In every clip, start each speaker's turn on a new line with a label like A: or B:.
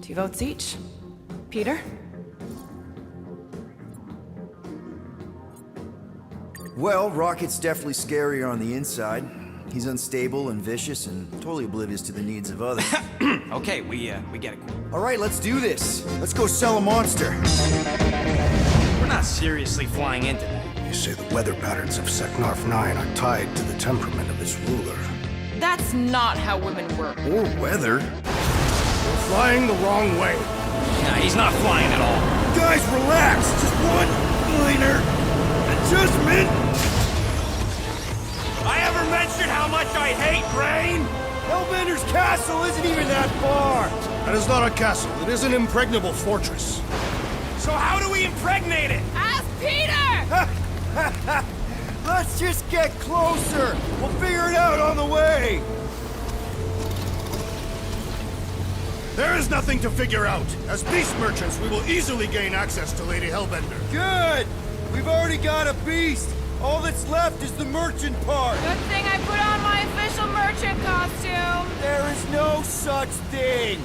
A: 2 votes each. Peter?
B: Well, Rocket's definitely scarier on the inside. He's unstable and vicious and totally oblivious to the needs of others.
C: Okay, we get it.
B: All right, let's do this. Let's go sell a monster.
C: We're not seriously flying into that.
D: You say the weather patterns of Seknarf 9 are tied to the temperament of its ruler.
A: That's not how women work.
B: Or weather.
D: You're flying the wrong way.
C: Nah, he's not flying at all.
B: Guys, relax. Just one minor adjustment.
C: I ever mentioned how much I hate rain?
B: Hellbender's castle isn't even that far.
D: That is not a castle. It is an impregnable fortress.
C: So how do we impregnate it?
A: Ask Peter!
B: Let's just get closer. We'll figure it out on the way.
D: There is nothing to figure out. As beast merchants, we will easily gain access to Lady Hellbender.
B: Good. We've already got a beast. All that's left is the merchant part.
A: Good thing I put on my official merchant costume.
B: There is no such thing.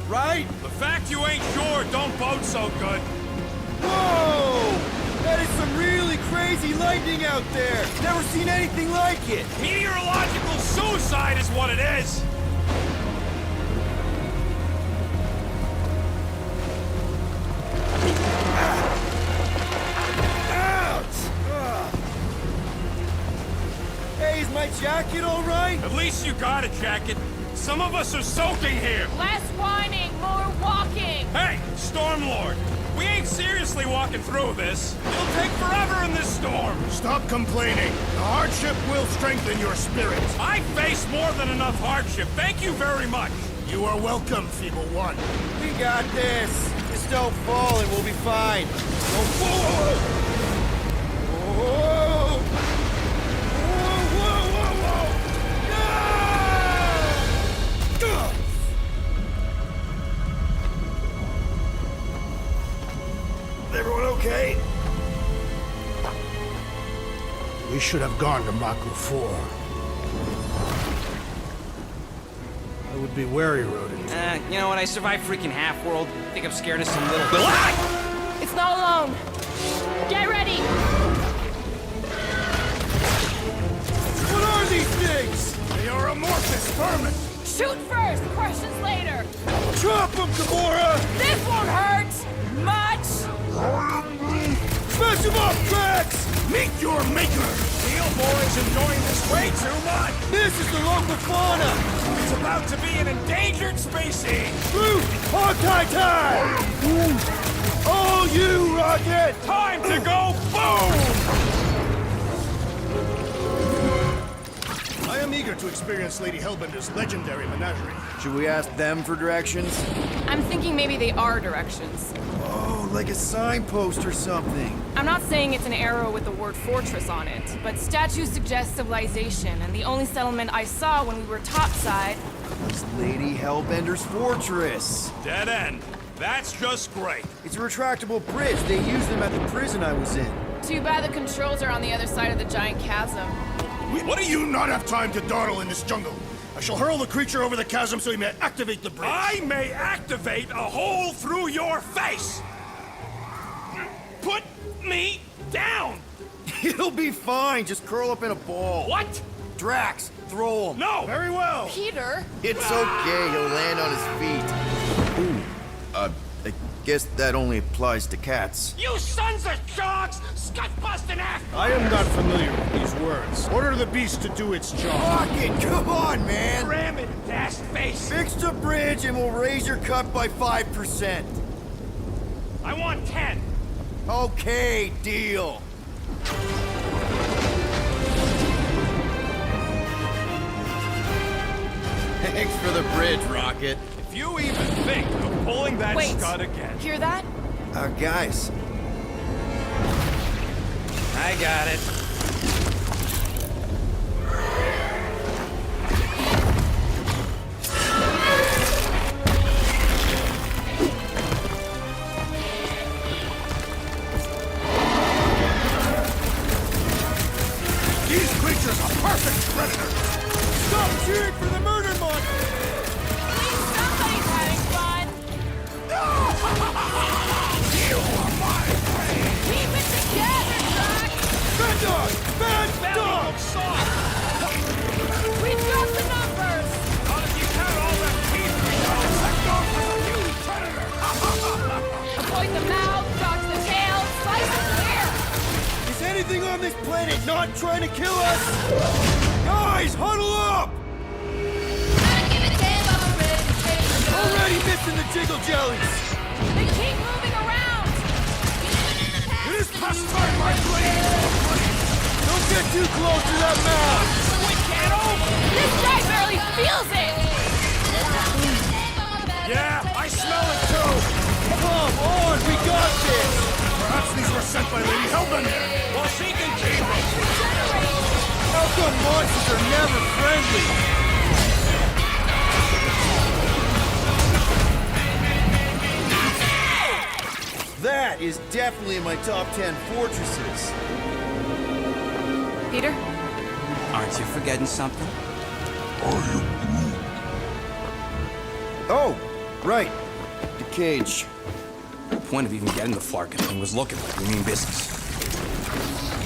B: Right?
C: The fact you ain't sure don't bode so good.
B: Whoa! That is some really crazy lightning out there. Never seen anything like it.
C: Meteorological suicide is what it is.
B: Hey, is my jacket all right?
C: At least you got a jacket. Some of us are soaking here.
A: Less whining, more walking.
C: Hey, Stormlord, we ain't seriously walking through this. It'll take forever in this storm.
D: Stop complaining. The hardship will strengthen your spirit.
C: I face more than enough hardship. Thank you very much.
D: You are welcome, Feeble One.
B: We got this. Just don't fall and we'll be fine. Oh, whoa! Whoa! Whoa, whoa, whoa! No! Everyone okay?
D: We should have gone to Maku 4. I would be wary, rodent.
C: You know what? I survived freaking Half-World. I think I'm scared of some little...
A: It's not alone. Get ready.
B: What are these things?
D: They are amorphous vermin.
A: Shoot first, questions later.
B: Chop them, Gamora!
A: This won't hurt much.
B: Smash them up, Drax!
D: Meet your maker!
C: Steel Boy's enjoying this way too much.
B: This is the local fauna!
C: It's about to be an endangered species.
B: Groot! Hawkeye time! Oh, you, Rocket!
C: Time to go boom!
D: I am eager to experience Lady Hellbender's legendary menagerie.
B: Should we ask them for directions?
A: I'm thinking maybe they are directions.
B: Oh, like a signpost or something.
A: I'm not saying it's an arrow with the word fortress on it, but statues suggest civilization, and the only settlement I saw when we were topside...
B: It's Lady Hellbender's fortress.
C: Dead end. That's just great.
B: It's a retractable bridge. They used them at the prison I was in.
A: Too bad the controls are on the other side of the giant chasm.
D: What do you not have time to dawdle in this jungle? I shall hurl the creature over the chasm so he may activate the bridge.
C: I may activate a hole through your face. Put me down.
B: It'll be fine. Just curl up in a ball.
C: What?
B: Drax, throw him.
C: No.
D: Very well.
A: Peter?
B: It's okay. He'll land on his feet. Ooh, I guess that only applies to cats.
C: You sons of sharks! Scut-busting ass!
D: I am not familiar with these words. Order the beast to do its job.
B: Rocket, come on, man.
C: Ram it, dash face!
B: Fix the bridge and we'll raise your cut by 5%.
C: I want 10.
B: Okay, deal. Thanks for the bridge, Rocket.
C: If you even think of pulling that
A: Wait.
C: scud again.
A: Hear that?
B: Guys.
C: I got it.
D: These creatures are perfect predators.
B: Stop cheering for the murder monster!
A: At least somebody's having fun.
B: planet, not trying to kill us! Guys, huddle up! Already missing the jiggle jellies!
A: They keep moving around!
C: It is past time, my blade!
B: Don't get too close to that mouth!
A: This guy barely feels it!
C: Yeah, I smell it too!
B: Come on, we got this!
D: Perhaps these were sent by Lady Hellbender.
C: Well, she can keep them!
B: How come monsters are never friendly? That is definitely in my top 10 fortresses.
A: Peter?
E: Aren't you forgetting something?
B: Oh, right. The cage.
E: The point of even getting the Flarkin thing was looking like we mean business.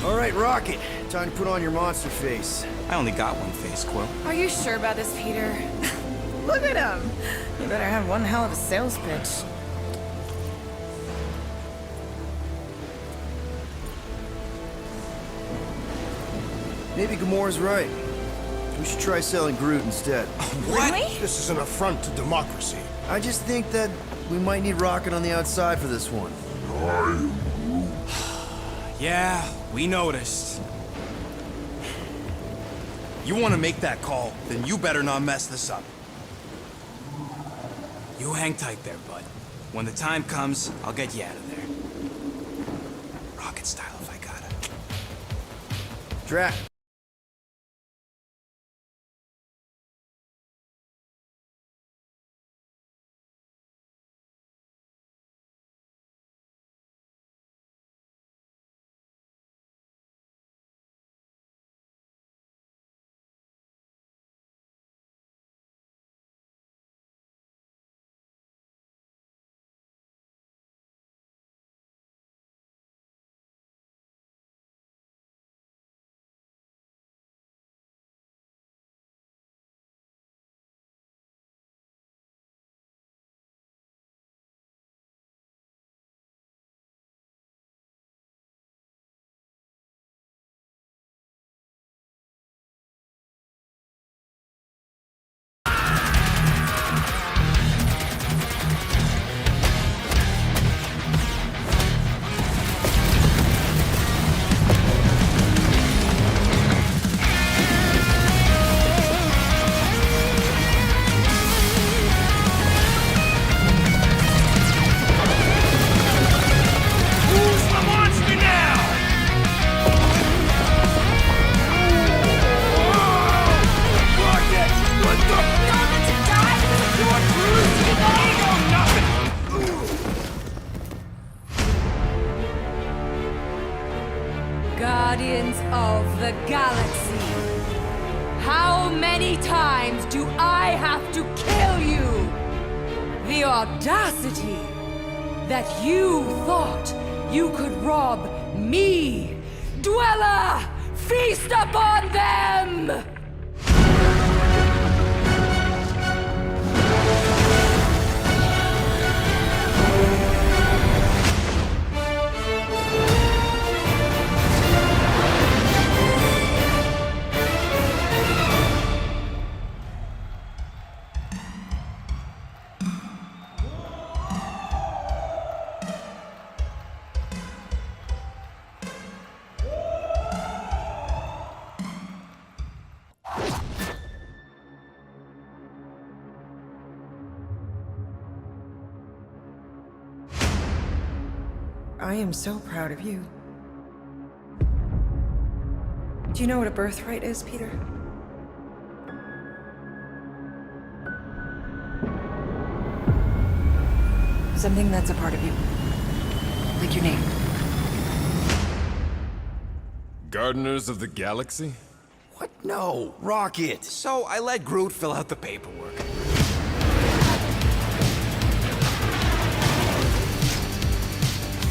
B: All right, Rocket. Time to put on your monster face.
E: I only got one face, Quill.
A: Are you sure about this, Peter? Look at him! You better have one hell of a sales pitch.
B: Maybe Gamora's right. We should try selling Groot instead.
A: Really?
D: This is an affront to democracy.
B: I just think that we might need Rocket on the outside for this one.
E: Yeah, we noticed. You want to make that call, then you better not mess this up. You hang tight there, bud. When the time comes, I'll get you out of there. Rocket style if I gotta.
B: Drac.
F: Guardians of the Galaxy. How many times do I have to kill you? The audacity that you thought you could rob me, Dweller! Feast upon them!
G: I am so proud of you. Do you know what a birthright is, Peter? Something that's a part of you. Like your name.
H: Gardeners of the Galaxy?
B: What? No, Rocket!
E: So I let Groot fill out the paperwork.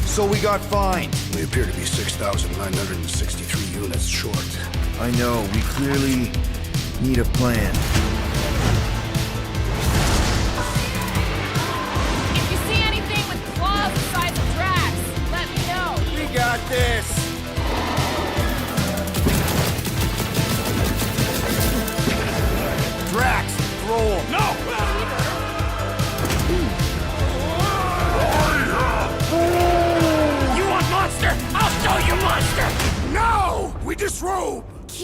B: So we got fined.
D: We appear to be 6,963 units short.
B: I know, we clearly need a plan.
A: If you see anything with claws the size of Drax, let me know.
B: We got this!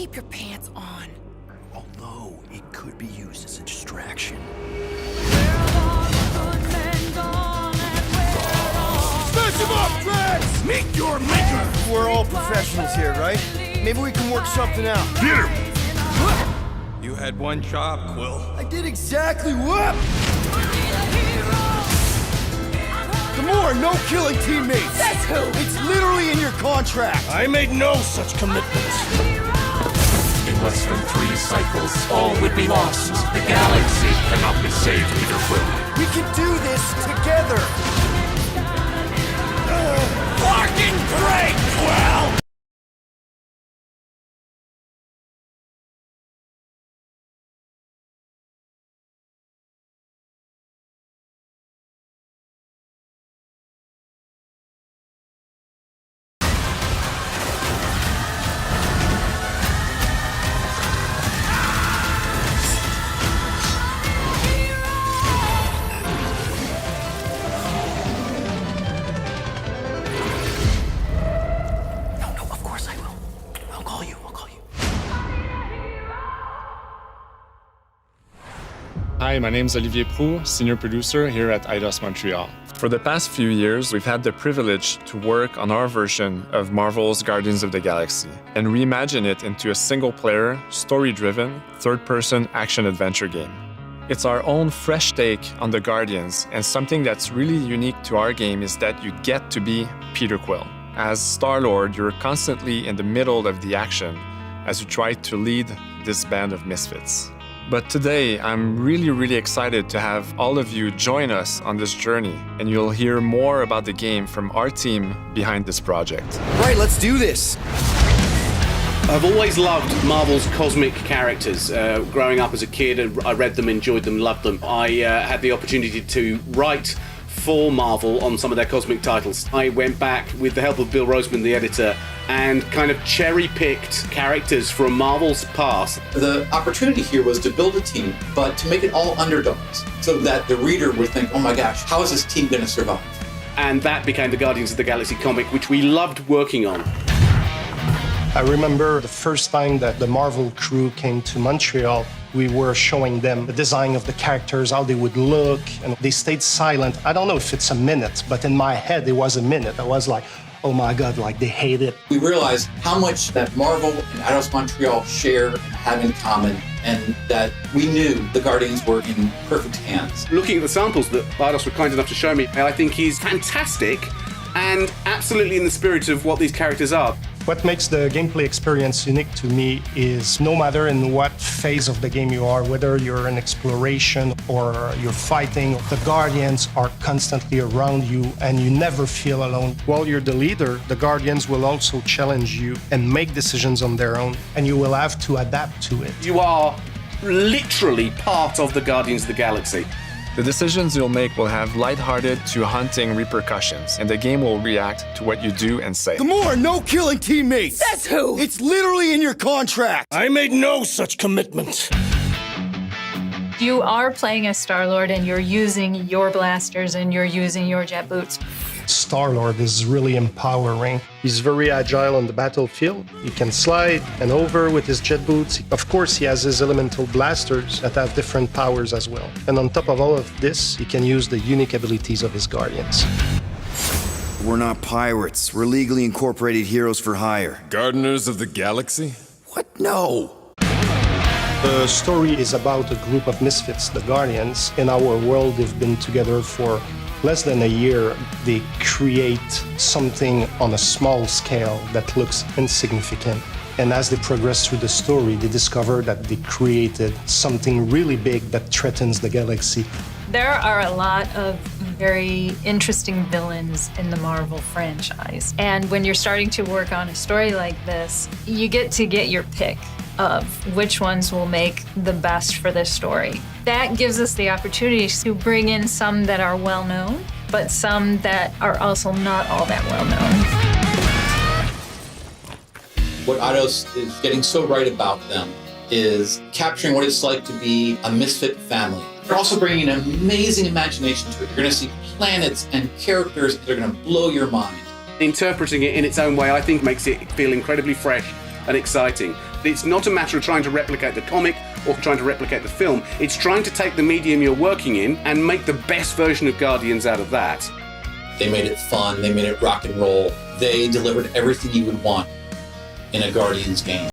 A: keep your pants on.
B: Although it could be used as a distraction.
D: Smash him up, Drax! Meet your maker!
B: We're all professionals here, right? Maybe we can work something out.
D: Get him!
C: You had one job, Quill.
B: I did exactly what? Gamora, no killing teammates!
A: That's who!
B: It's literally in your contract!
D: I made no such commitments.
I: In less than 3 cycles, all would be lost. The galaxy cannot be saved, Peter Quill.
B: We can do this together!
C: Fucking great, Quill!
B: No, of course I will. I'll call you.
J: Hi, my name is Olivier Proux, senior producer here at Eidos Montreal. For the past few years, we've had the privilege to work on our version of Marvel's Guardians of the Galaxy and reimagine it into a single-player, story-driven, third-person action-adventure game. It's our own fresh take on the Guardians, and something that's really unique to our game is that you get to be Peter Quill. As Star-Lord, you're constantly in the middle of the action as you try to lead this band of misfits. But today, I'm really excited to have all of you join us on this journey, and you'll hear more about the game from our team behind this project.
B: Right, let's do this!
K: I've always loved Marvel's cosmic characters. Growing up as a kid, I read them, enjoyed them, loved them. I had the opportunity to write for Marvel on some of their cosmic titles. I went back with the help of Bill Roseman, the editor, and kind of cherry-picked characters from Marvel's past.
L: The opportunity here was to build a team, but to make it all underdogs, so that the reader would think, oh my gosh, how is this team going to survive?
K: And that became the Guardians of the Galaxy comic, which we loved working on.
M: I remember the first time that the Marvel crew came to Montreal, we were showing them the design of the characters, how they would look, and they stayed silent. I don't know if it's a minute, but in my head it was a minute. I was like, oh my God, like they hate it.
L: We realized how much that Marvel and Eidos Montreal share and have in common, and that we knew the Guardians were in perfect hands.
K: Looking at the samples that Eidos were kind enough to show me, I think he's fantastic and absolutely in the spirit of what these characters are.
M: What makes the gameplay experience unique to me is no matter in what phase of the game you are, whether you're in exploration or you're fighting, the Guardians are constantly around you and you never feel alone. While you're the leader, the Guardians will also challenge you and make decisions on their own, and you will have to adapt to it.
K: You are literally part of the Guardians of the Galaxy.
J: The decisions you'll make will have lighthearted to haunting repercussions, and the game will react to what you do and say.
B: Gamora, no killing teammates!
A: That's who!
B: It's literally in your contract!
D: I made no such commitment.
N: You are playing as Star-Lord and you're using your blasters and you're using your jet boots.
M: Star-Lord is really empowering. He's very agile on the battlefield. He can slide and over with his jet boots. Of course, he has his elemental blasters that have different powers as well. And on top of all of this, he can use the unique abilities of his Guardians.
B: We're not pirates. We're legally incorporated heroes for hire.
H: Gardeners of the Galaxy?
B: What? No!
M: The story is about a group of misfits, the Guardians. In our world, they've been together for less than a year. They create something on a small scale that looks insignificant. And as they progress through the story, they discover that they created something really big that threatens the galaxy.
N: There are a lot of very interesting villains in the Marvel franchise. And when you're starting to work on a story like this, you get to get your pick of which ones will make the best for this story. That gives us the opportunity to bring in some that are well known, but some that are also not all that well known.
L: What Eidos is getting so right about them is capturing what it's like to be a misfit family. They're also bringing an amazing imagination to it. You're going to see planets and characters that are going to blow your mind.
K: Interpreting it in its own way, I think, makes it feel incredibly fresh and exciting. It's not a matter of trying to replicate the comic or trying to replicate the film. It's trying to take the medium you're working in and make the best version of Guardians out of that.
L: They made it fun, they made it rock and roll. They delivered everything you would want in a Guardians game.